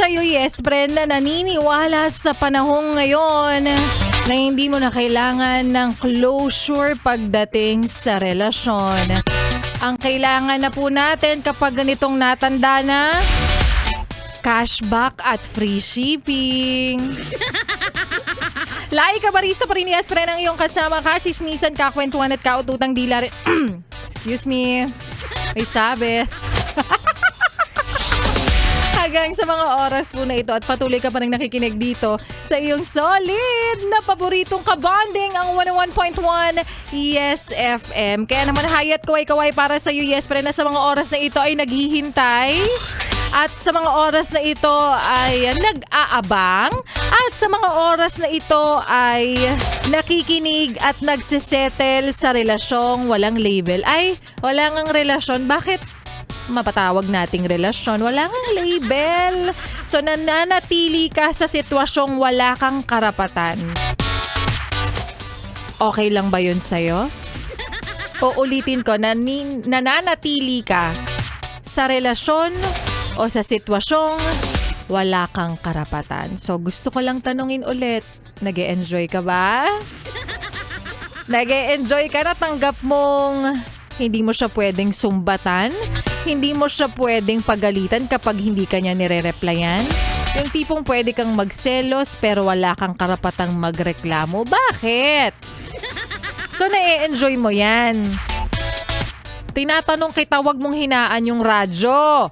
sa'yo, yes friend, na naniniwala sa panahong ngayon na hindi mo na kailangan ng closure pagdating sa relasyon. Ang kailangan na po natin kapag ganitong natanda na, cashback at free shipping. Laika Barista pa rin, yes friend, ang iyong kasama ka, chismisan, kakwentuhan at kaututang dila rin. Excuse me. May sabi. Hanggang sa mga oras po na ito at patuloy ka pa rin nakikinig dito sa iyong solid na paboritong kabonding, ang 101.1 Yes FM. Kaya naman hayat kaway-kaway para sa iyo, yes friend, na sa mga oras na ito ay naghihintay. At sa mga oras na ito ay nag-aabang. At sa mga oras na ito ay nakikinig at nagsisettle sa relasyong walang label. Ay, wala ngang relasyon. Bakit mapatawag nating relasyon? Wala ngang label. So nananatili ka sa sitwasyong wala kang karapatan. Okay lang ba yun sa'yo? O ulitin ko, nananatili ka sa relasyon o sa sitwasyong wala kang karapatan. So gusto ko lang tanungin ulit, nag-e-enjoy ka ba? Nag-e-enjoy ka na tanggap mong hindi mo siya pwedeng sumbatan? Hindi mo siya pwedeng pagalitan kapag hindi ka niya nire-replyan? Yung tipong pwede kang magselos pero wala kang karapatang magreklamo. Bakit? So na-e-enjoy mo yan. Tinatanong kita, wag mong hinaan yung radyo.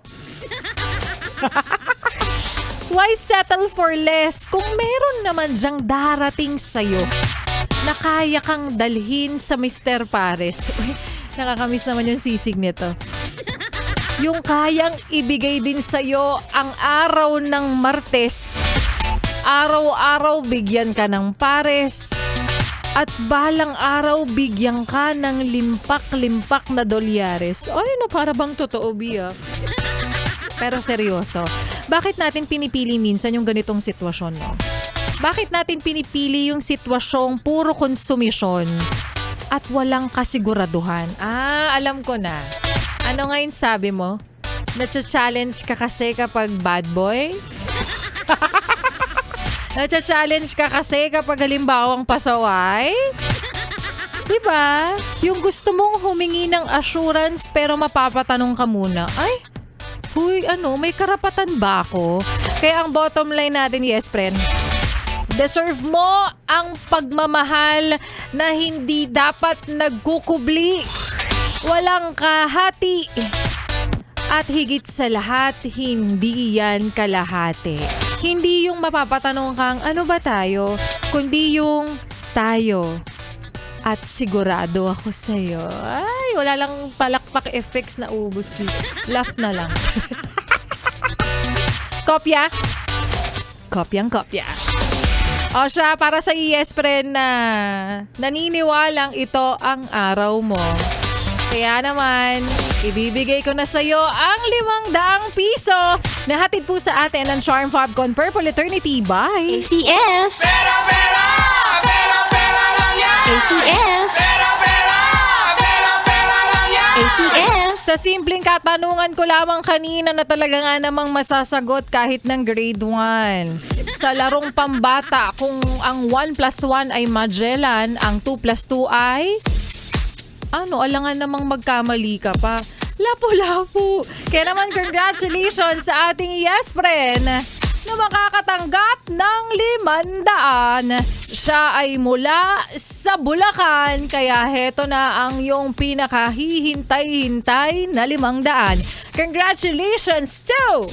Why settle for less kung meron naman dyang darating sa'yo na kaya kang dalhin sa Mr. Pares? Uy, nakakamiss naman yung sisig nito. Yung kayang ibigay din sa'yo ang araw ng Martes. Araw-araw bigyan ka ng pares. At balang araw bigyan ka ng limpak-limpak na dolyares. Ay, no, para bang totoo, Bia? Pero seryoso, bakit natin pinipili minsan yung ganitong sitwasyon, no? Bakit natin pinipili yung sitwasyong puro konsumisyon at walang kasiguraduhan? Alam ko na. Ano ngayon sabi mo? Nacha-challenge ka kasi kapag bad boy? Nacha-challenge ka kasi kapag halimbawang pasaway? Diba? Yung gusto mong humingi ng assurance pero mapapatanong ka muna, ay, huy, may karapatan ba ako? Kaya ang bottom line natin, yes friend, deserve mo ang pagmamahal na hindi dapat nagkukubli. Walang kahati. At higit sa lahat, hindi yan kalahati. Hindi yung mapapatanong kang, ano ba tayo? Kundi yung tayo. At sigurado ako sa'yo. Ay, wala lang palakpak effects na ubos dito. Laugh na lang. Kopya? Kopyang-kopya. O siya, para sa yes friend na naniniwalang ito ang araw mo. Kaya naman, ibibigay ko na sa'yo ang 500 piso na hatid po sa atin ng Charm Fabcon Purple Eternity by ACS. Pera, pera! Pera, pera lang yan! ACS. Pera, pera! Pera, pera lang yan! ACS. Sa simpleng katanungan ko lamang kanina na talaga nga namang masasagot kahit ng grade 1. Sa larong pambata, kung ang 1 plus 1 ay Magellan, ang 2 plus 2 ay alangan namang magkamali ka pa. Lapo-lapo. Kaya naman congratulations sa ating yes friend na makakatanggap ng 500. Siya ay mula sa Bulacan, kaya heto na ang iyong pinakahihintay-hintay na 500. Congratulations to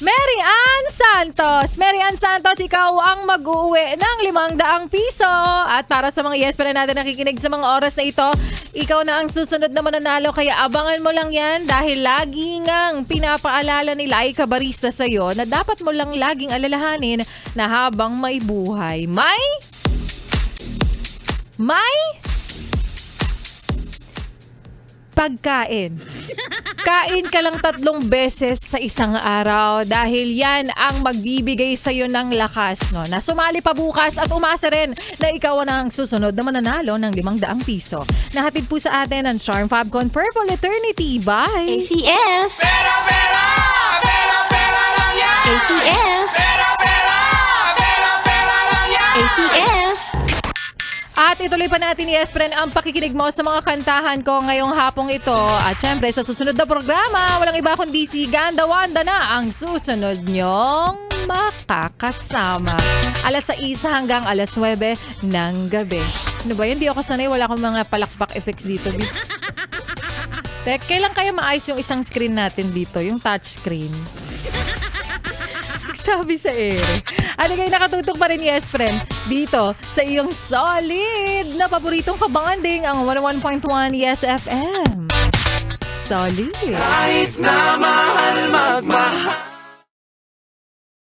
Mary Ann Santos. Mary Ann Santos, ikaw ang mag-uwi ng 500 piso. At para sa mga yes pa na natin nakikinig sa mga oras na ito, ikaw na ang susunod na mananalo. Kaya abangan mo lang yan dahil lagi ngang pinapaalala ni Laika Barista sa'yo na dapat mo lang laging alalahanin na habang may buhay, may pagkain. Kain ka lang 3 beses sa isang araw dahil yan ang magbibigay sa'yo ng lakas, no? Na sumali pa bukas at umasa rin na ikaw na ang susunod na mananalo ng 500 piso. Nahatid po sa atin ang Charm Fabcon Purple Eternity by ACS. Pera, pera! ACS. Pera lang yan. ACS. At ituloy pa natin ni Espren ang pakikinig mo sa mga kantahan ko ngayong hapong ito. At syempre sa susunod na programa, walang iba kundi si Ganda Wanda na ang susunod nyong makakasama. Alas 6 hanggang alas 9 ng gabi. Ano ba yun? Hindi ako sanay. Wala akong mga palakpak effects dito. Kailan kaya maayos yung isang screen natin dito? Yung touch screen. Sabi sa ere. Ano kayo nakatutok pa rin, yes friend, dito sa iyong solid na paboritong kabanding ang 101.1 Yes FM. Solid. Kahit na mahal magmahal.